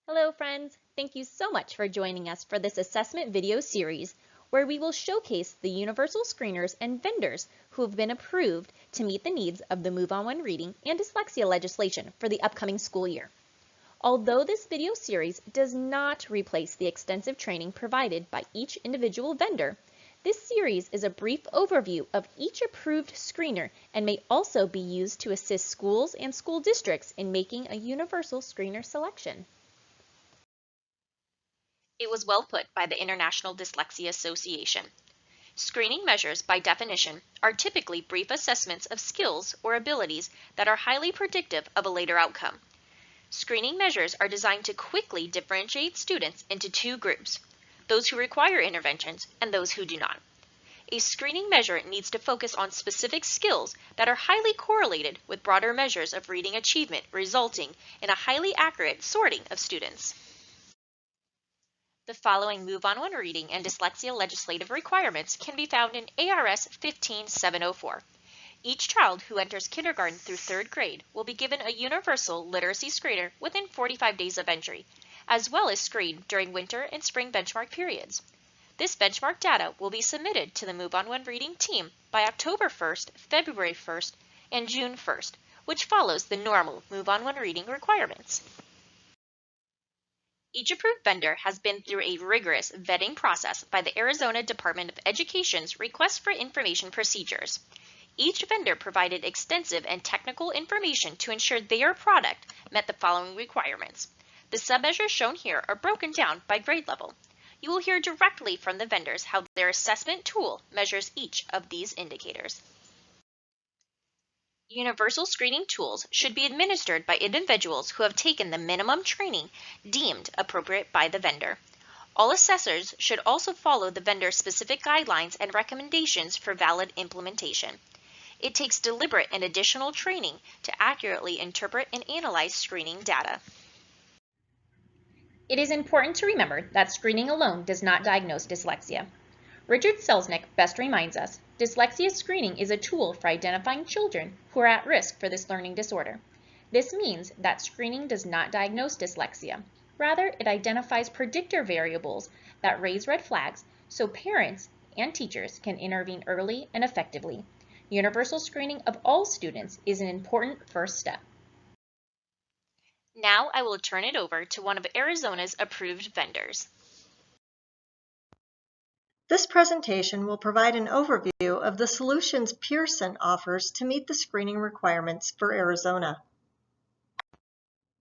Hello friends! Thank you so much for joining us for this assessment video series where we will showcase the universal screeners and vendors who have been approved to meet the needs of the Move On When reading and dyslexia legislation for the upcoming school year. Although this video series does not replace the extensive training provided by each individual vendor, this series is a brief overview of each approved screener and may also be used to assist schools and school districts in making a universal screener selection. It was well put by the International Dyslexia Association. Screening measures, by definition, are typically brief assessments of skills or abilities that are highly predictive of a later outcome. Screening measures are designed to quickly differentiate students into two groups, those who require interventions and those who do not. A screening measure needs to focus on specific skills that are highly correlated with broader measures of reading achievement, resulting in a highly accurate sorting of students. The following Move On When reading and dyslexia legislative requirements can be found in A.R.S. 15704. Each child who enters kindergarten through 3rd grade will be given a universal literacy screener within 45 days of entry, as well as screened during winter and spring benchmark periods. This benchmark data will be submitted to the Move On When reading team by October 1st, February 1st, and June 1st, which follows the normal Move On When reading requirements. Each approved vendor has been through a rigorous vetting process by the Arizona Department of Education's Request for Information procedures. Each vendor provided extensive and technical information to ensure their product met the following requirements. The submeasures shown here are broken down by grade level. You will hear directly from the vendors how their assessment tool measures each of these indicators. Universal screening tools should be administered by individuals who have taken the minimum training deemed appropriate by the vendor. All assessors should also follow the vendor's specific guidelines and recommendations for valid implementation. It takes deliberate and additional training to accurately interpret and analyze screening data. It is important to remember that screening alone does not diagnose dyslexia. Richard Selznick best reminds us, dyslexia screening is a tool for identifying children who are at risk for this learning disorder. This means that screening does not diagnose dyslexia. Rather, it identifies predictor variables that raise red flags so parents and teachers can intervene early and effectively. Universal screening of all students is an important first step. Now I will turn it over to one of Arizona's approved vendors. This presentation will provide an overview of the solutions Pearson offers to meet the screening requirements for Arizona.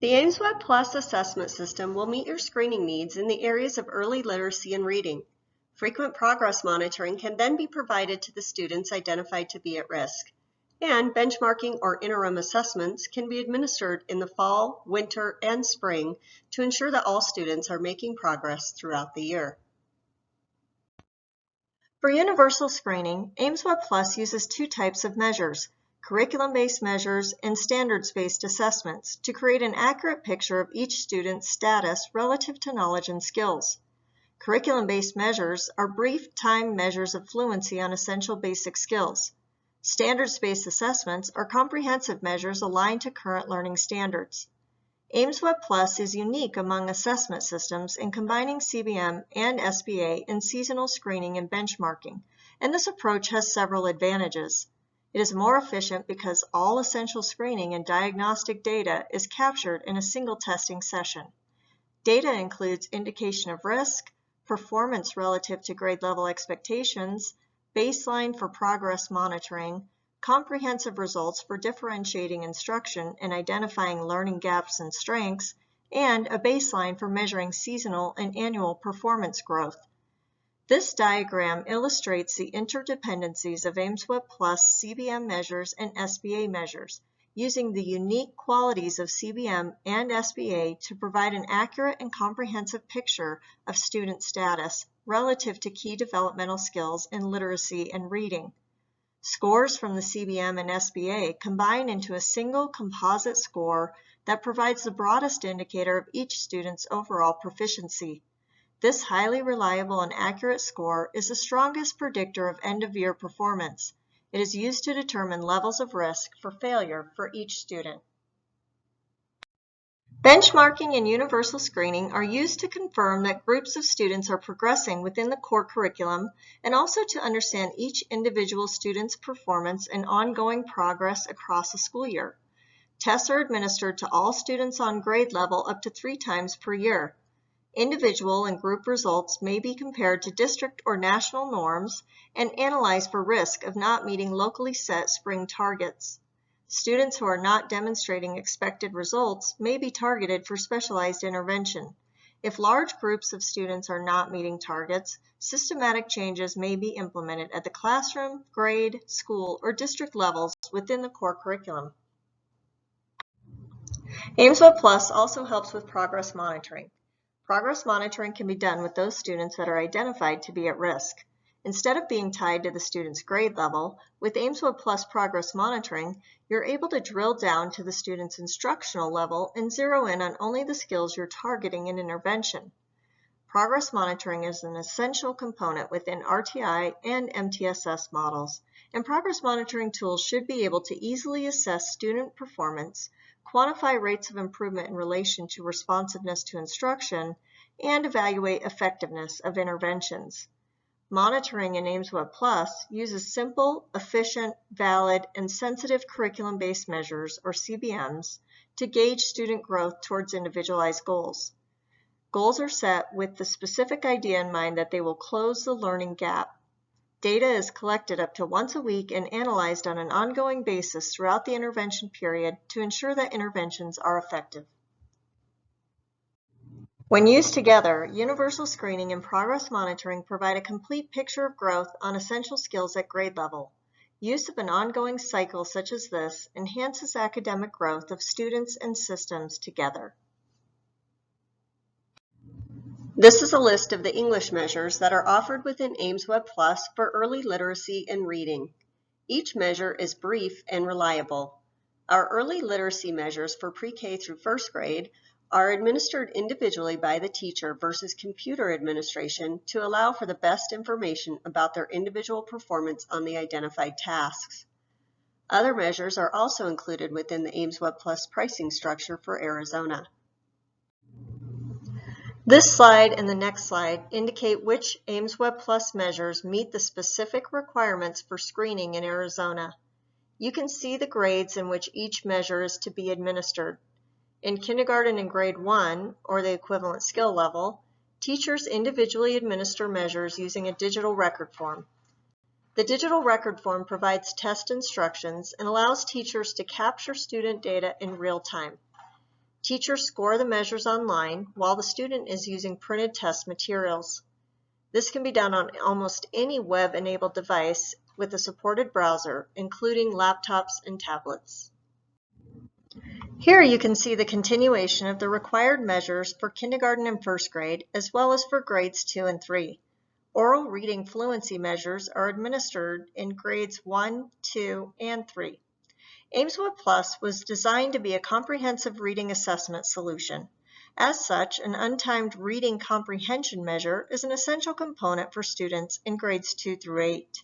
The aimswebPlus assessment system will meet your screening needs in the areas of early literacy and reading. Frequent progress monitoring can then be provided to the students identified to be at risk, and benchmarking or interim assessments can be administered in the fall, winter, and spring to ensure that all students are making progress throughout the year. For universal screening, aimswebPlus uses two types of measures, curriculum-based measures and standards-based assessments, to create an accurate picture of each student's status relative to knowledge and skills. Curriculum-based measures are brief time measures of fluency on essential basic skills. Standards-based assessments are comprehensive measures aligned to current learning standards. aimswebPlus is unique among assessment systems in combining CBM and SBA in seasonal screening and benchmarking, and this approach has several advantages. It is more efficient because all essential screening and diagnostic data is captured in a single testing session. Data includes indication of risk, performance relative to grade level expectations, baseline for progress monitoring, comprehensive results for differentiating instruction and identifying learning gaps and strengths, and a baseline for measuring seasonal and annual performance growth. This diagram illustrates the interdependencies of aimswebPlus CBM measures and SBA measures, using the unique qualities of CBM and SBA to provide an accurate and comprehensive picture of student status relative to key developmental skills in literacy and reading. Scores from the CBM and SBA combine into a single composite score that provides the broadest indicator of each student's overall proficiency. This highly reliable and accurate score is the strongest predictor of end-of-year performance. It is used to determine levels of risk for failure for each student. Benchmarking and universal screening are used to confirm that groups of students are progressing within the core curriculum and also to understand each individual student's performance and ongoing progress across a school year. Tests are administered to all students on grade level up to 3 times per year. Individual and group results may be compared to district or national norms and analyzed for risk of not meeting locally set spring targets. Students who are not demonstrating expected results may be targeted for specialized intervention. If large groups of students are not meeting targets, systematic changes may be implemented at the classroom, grade, school, or district levels within the core curriculum. aimswebPlus also helps with progress monitoring. Progress monitoring can be done with those students that are identified to be at risk. Instead of being tied to the student's grade level, with aimswebPlus progress monitoring, you're able to drill down to the student's instructional level and zero in on only the skills you're targeting in intervention. Progress monitoring is an essential component within RTI and MTSS models, and progress monitoring tools should be able to easily assess student performance, quantify rates of improvement in relation to responsiveness to instruction, and evaluate effectiveness of interventions. Monitoring in aimswebPlus uses simple, efficient, valid, and sensitive curriculum-based measures, or CBMs, to gauge student growth towards individualized goals. Goals are set with the specific idea in mind that they will close the learning gap. Data is collected up to once a week and analyzed on an ongoing basis throughout the intervention period to ensure that interventions are effective. When used together, universal screening and progress monitoring provide a complete picture of growth on essential skills at grade level. Use of an ongoing cycle such as this enhances academic growth of students and systems together. This is a list of the English measures that are offered within aimswebPlus for early literacy and reading. Each measure is brief and reliable. Our early literacy measures for pre-K through first grade are administered individually by the teacher versus computer administration to allow for the best information about their individual performance on the identified tasks. Other measures are also included within the aimswebPlus pricing structure for Arizona. This slide and the next slide indicate which aimswebPlus measures meet the specific requirements for screening in Arizona. You can see the grades in which each measure is to be administered. In kindergarten and grade 1, or the equivalent skill level, teachers individually administer measures using a digital record form. The digital record form provides test instructions and allows teachers to capture student data in real time. Teachers score the measures online while the student is using printed test materials. This can be done on almost any web-enabled device with a supported browser, including laptops and tablets. Here you can see the continuation of the required measures for kindergarten and first grade, as well as for grades 2 and 3. Oral reading fluency measures are administered in grades 1, 2, and 3. aimswebPlus was designed to be a comprehensive reading assessment solution. As such, an untimed reading comprehension measure is an essential component for students in grades 2 through 8.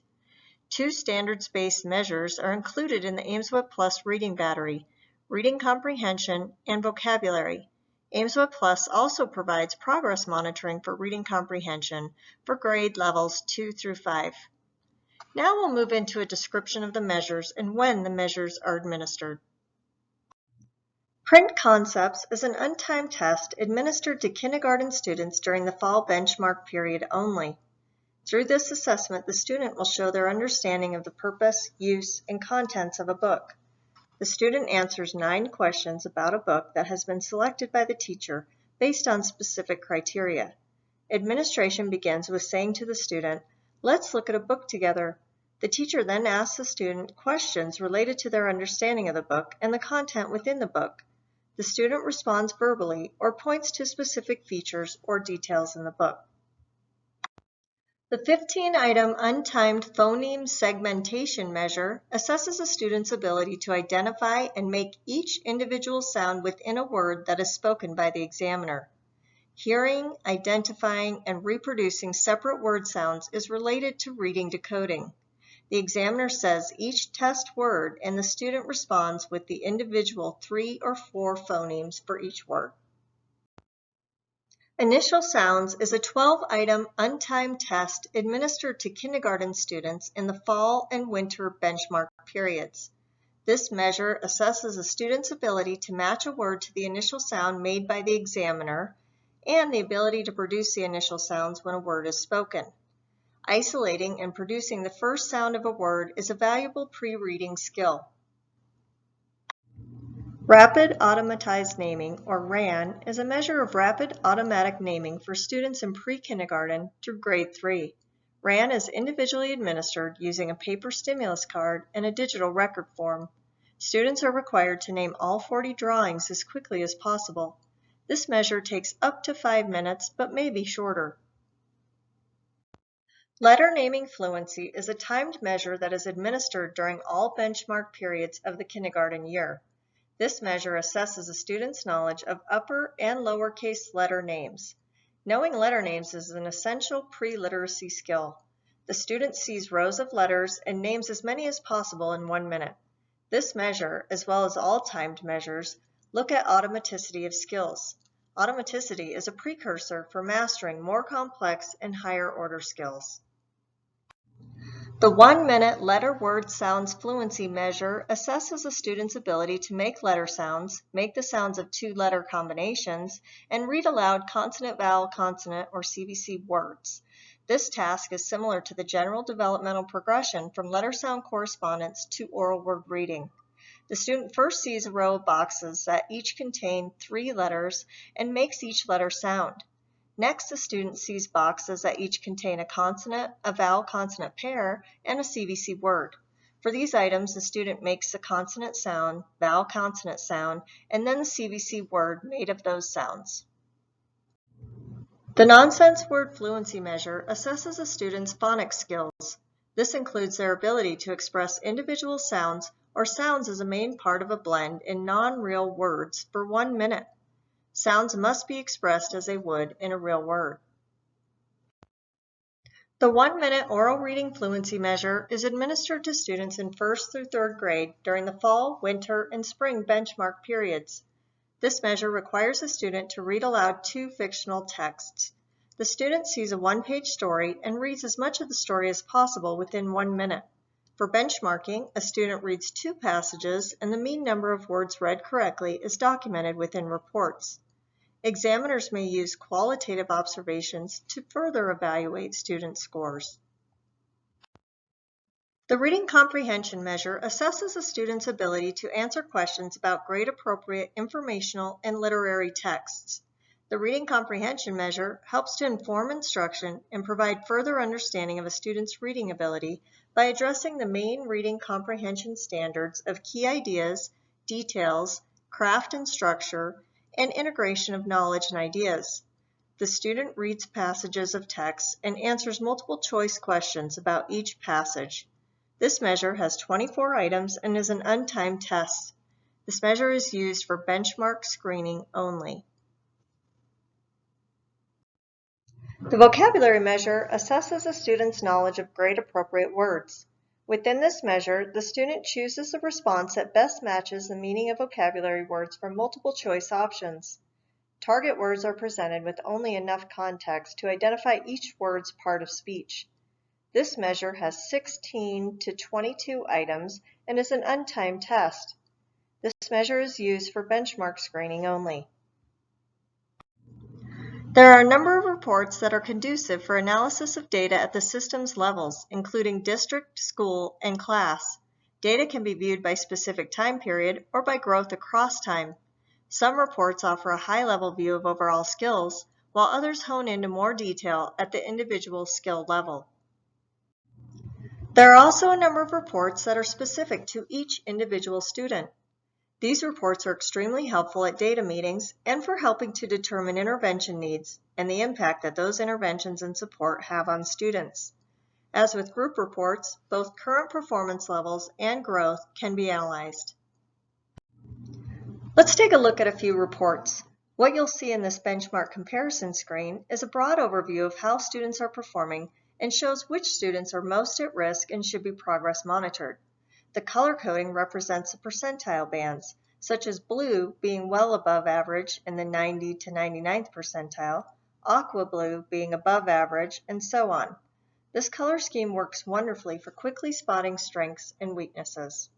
2 standards-based measures are included in the aimswebPlus reading battery: reading comprehension and vocabulary. aimswebPlus also provides progress monitoring for reading comprehension for grade levels 2 through 5. Now we'll move into a description of the measures and when the measures are administered. Print Concepts is an untimed test administered to kindergarten students during the fall benchmark period only. Through this assessment, the student will show their understanding of the purpose, use, and contents of a book. The student answers 9 questions about a book that has been selected by the teacher based on specific criteria. Administration begins with saying to the student, "Let's look at a book together." The teacher then asks the student questions related to their understanding of the book and the content within the book. The student responds verbally or points to specific features or details in the book. The 15-item untimed phoneme segmentation measure assesses a student's ability to identify and make each individual sound within a word that is spoken by the examiner. Hearing, identifying, and reproducing separate word sounds is related to reading decoding. The examiner says each test word and the student responds with the individual 3 or 4 phonemes for each word. Initial Sounds is a 12-item untimed test administered to kindergarten students in the fall and winter benchmark periods. This measure assesses a student's ability to match a word to the initial sound made by the examiner and the ability to produce the initial sounds when a word is spoken. Isolating and producing the first sound of a word is a valuable pre-reading skill. Rapid Automatized Naming, or RAN, is a measure of rapid automatic naming for students in pre-kindergarten through grade 3. RAN is individually administered using a paper stimulus card and a digital record form. Students are required to name all 40 drawings as quickly as possible. This measure takes up to 5 minutes, but may be shorter. Letter Naming Fluency is a timed measure that is administered during all benchmark periods of the kindergarten year. This measure assesses a student's knowledge of upper and lowercase letter names. Knowing letter names is an essential pre-literacy skill. The student sees rows of letters and names as many as possible in 1 minute. This measure, as well as all timed measures, look at automaticity of skills. Automaticity is a precursor for mastering more complex and higher order skills. The 1-minute letter word sounds fluency measure assesses a student's ability to make letter sounds, make the sounds of 2-letter combinations, and read aloud consonant-vowel-consonant or CVC words. This task is similar to the general developmental progression from letter sound correspondence to oral word reading. The student first sees a row of boxes that each contain 3 letters and makes each letter sound. Next, the student sees boxes that each contain a consonant, a vowel-consonant pair, and a CVC word. For these items, the student makes the consonant sound, vowel-consonant sound, and then the CVC word made of those sounds. The Nonsense Word Fluency Measure assesses a student's phonics skills. This includes their ability to express individual sounds or sounds as a main part of a blend in non-real words for 1 minute. Sounds must be expressed as they would in a real word. The 1-minute oral reading fluency measure is administered to students in 1st through 3rd grade during the fall, winter, and spring benchmark periods. This measure requires a student to read aloud 2 fictional texts. The student sees a 1-page story and reads as much of the story as possible within 1 minute. For benchmarking, a student reads 2 passages and the mean number of words read correctly is documented within reports. Examiners may use qualitative observations to further evaluate student scores. The Reading Comprehension measure assesses a student's ability to answer questions about grade-appropriate informational and literary texts. The Reading Comprehension measure helps to inform instruction and provide further understanding of a student's reading ability by addressing the main reading comprehension standards of key ideas, details, craft and structure, and integration of knowledge and ideas. The student reads passages of text and answers multiple choice questions about each passage. This measure has 24 items and is an untimed test. This measure is used for benchmark screening only. The vocabulary measure assesses a student's knowledge of grade-appropriate words. Within this measure, the student chooses the response that best matches the meaning of vocabulary words from multiple choice options. Target words are presented with only enough context to identify each word's part of speech. This measure has 16 to 22 items and is an untimed test. This measure is used for benchmark screening only. There are a number of reports that are conducive for analysis of data at the systems levels, including district, school, and class. Data can be viewed by specific time period or by growth across time. Some reports offer a high-level view of overall skills, while others hone into more detail at the individual skill level. There are also a number of reports that are specific to each individual student. These reports are extremely helpful at data meetings and for helping to determine intervention needs and the impact that those interventions and support have on students. As with group reports, both current performance levels and growth can be analyzed. Let's take a look at a few reports. What you'll see in this benchmark comparison screen is a broad overview of how students are performing and shows which students are most at risk and should be progress monitored. The color coding represents the percentile bands, such as blue being well above average in the 90 to 99th percentile, aqua blue being above average, and so on. This color scheme works wonderfully for quickly spotting strengths and weaknesses.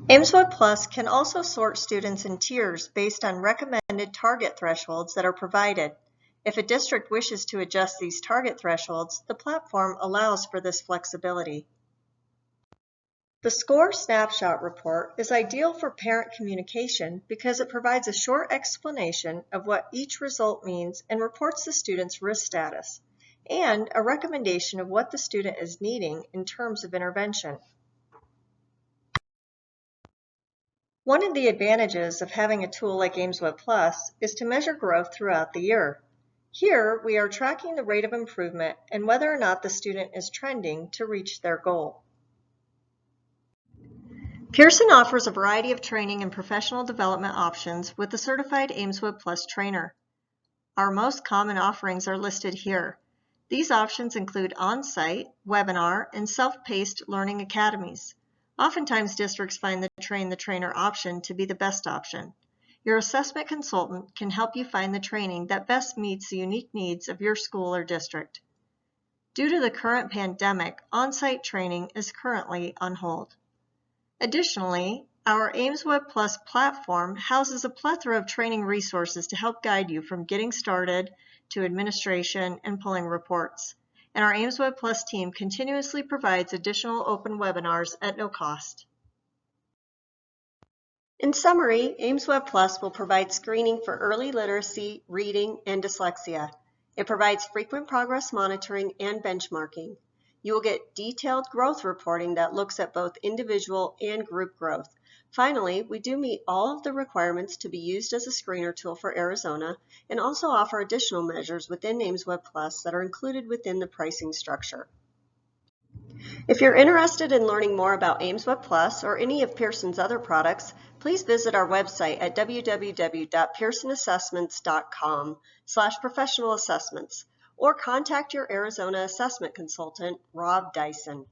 aimswebPlus can also sort students in tiers based on recommended target thresholds that are provided. If a district wishes to adjust these target thresholds, the platform allows for this flexibility. The Score Snapshot Report is ideal for parent communication because it provides a short explanation of what each result means and reports the student's risk status, and a recommendation of what the student is needing in terms of intervention. One of the advantages of having a tool like aimswebPlus is to measure growth throughout the year. Here, we are tracking the rate of improvement and whether or not the student is trending to reach their goal. Pearson offers a variety of training and professional development options with the certified aimswebPlus trainer. Our most common offerings are listed here. These options include on-site, webinar, and self-paced learning academies. Oftentimes, districts find the train the trainer option to be the best option. Your assessment consultant can help you find the training that best meets the unique needs of your school or district. Due to the current pandemic, on-site training is currently on hold. Additionally, our aimswebPlus platform houses a plethora of training resources to help guide you from getting started to administration and pulling reports. And our aimswebPlus team continuously provides additional open webinars at no cost. In summary, aimswebPlus will provide screening for early literacy, reading, and dyslexia. It provides frequent progress monitoring and benchmarking. You will get detailed growth reporting that looks at both individual and group growth. Finally, we do meet all of the requirements to be used as a screener tool for Arizona and also offer additional measures within aimswebPlus that are included within the pricing structure. If you're interested in learning more about aimswebPlus or any of Pearson's other products, please visit our website at www.pearsonassessments.com/professional assessments or contact your Arizona assessment consultant, Rob Dyson.